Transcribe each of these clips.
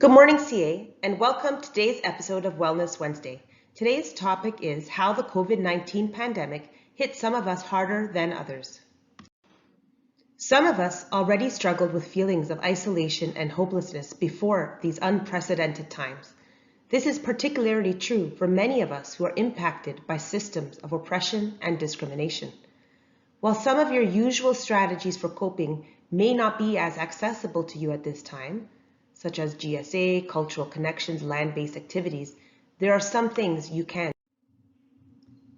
Good morning, CA, and welcome to today's episode of Wellness Wednesday. Today's topic is how the COVID-19 pandemic hit some of us harder than others. Some of us already struggled with feelings of isolation and hopelessness before these unprecedented times. This is particularly true for many of us who are impacted by systems of oppression and discrimination. While some of your usual strategies for coping may not be as accessible to you at this time, such as GSA, cultural connections, land-based activities, there are some things you can.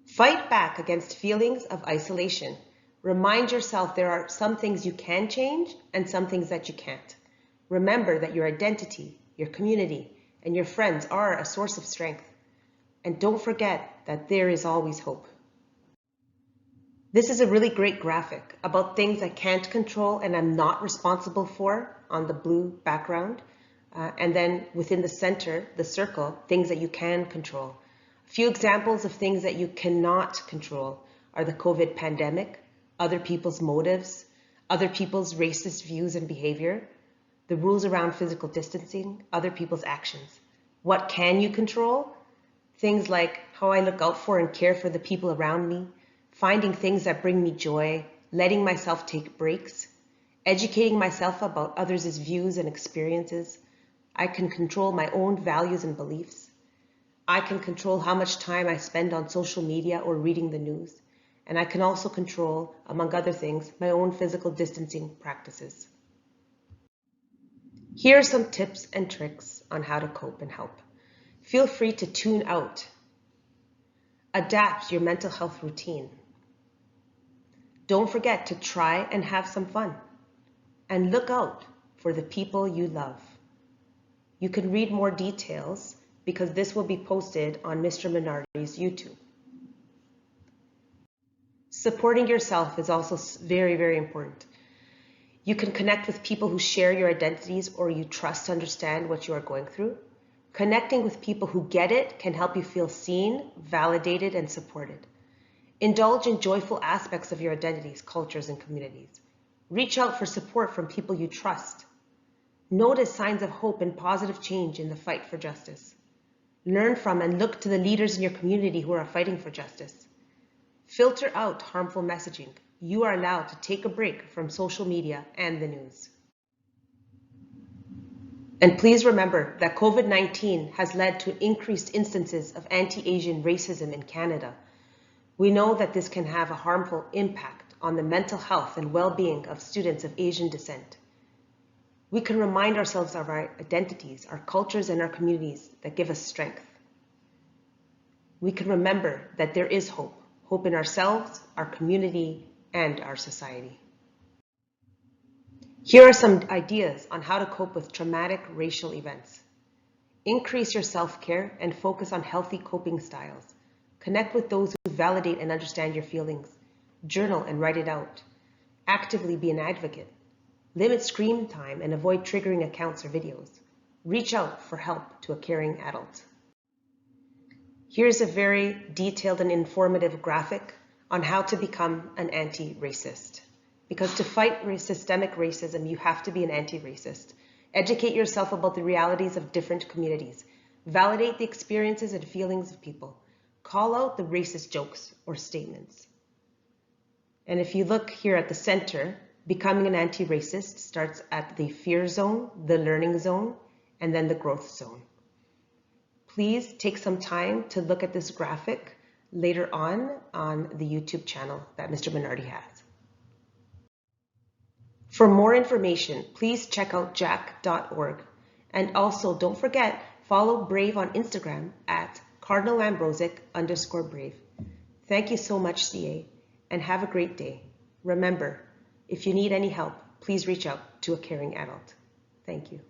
Fight back against feelings of isolation. Remind yourself there are some things you can change and some things that you can't. Remember that your identity, your community, and your friends are a source of strength. And don't forget that there is always hope. This is a really great graphic about things I can't control and I'm not responsible for on the blue background. And then within the center, the circle, things that you can control. A few examples of things that you cannot control are the COVID pandemic, other people's motives, other people's racist views and behavior, the rules around physical distancing, other people's actions. What can you control? Things like how I look out for and care for the people around me, finding things that bring me joy, letting myself take breaks, educating myself about others' views and experiences. I can control my own values and beliefs. I can control how much time I spend on social media or reading the news. And I can also control, among other things, my own physical distancing practices. Here are some tips and tricks on how to cope and help. Feel free to tune out. Adapt your mental health routine. Don't forget to try and have some fun. And look out for the people you love. You can read more details because this will be posted on Mr. Minardi's YouTube. Supporting yourself is also very, very important. You can connect with people who share your identities or you trust to understand what you are going through. Connecting with people who get it can help you feel seen, validated, and supported. Indulge in joyful aspects of your identities, cultures, and communities. Reach out for support from people you trust. Notice signs of hope and positive change in the fight for justice. Learn from and look to the leaders in your community who are fighting for justice. Filter out harmful messaging. You are allowed to take a break from social media and the news. And please remember that COVID-19 has led to increased instances of anti-Asian racism in Canada. We know that this can have a harmful impact on the mental health and well-being of students of Asian descent. We can remind ourselves of our identities, our cultures, and our communities that give us strength. We can remember that there is hope, hope in ourselves, our community, and our society. Here are some ideas on how to cope with traumatic racial events. Increase your self-care and focus on healthy coping styles. Connect with those who validate and understand your feelings. Journal and write it out. Actively be an advocate. Limit screen time and avoid triggering accounts or videos. Reach out for help to a caring adult. Here's a very detailed and informative graphic on how to become an anti-racist. Because to fight systemic racism, you have to be an anti-racist. Educate yourself about the realities of different communities. Validate the experiences and feelings of people. Call out the racist jokes or statements. And if you look here at the center, becoming an anti-racist starts at the fear zone, the learning zone, and then the growth zone. Please take some time to look at this graphic later on the YouTube channel that Mr. Minardi has. For more information, please check out jack.org. And also don't forget, follow Brave on Instagram at @CardinalAmbrosic_Brave. Thank you so much, CA, and have a great day. Remember, if you need any help, please reach out to a caring adult. Thank you.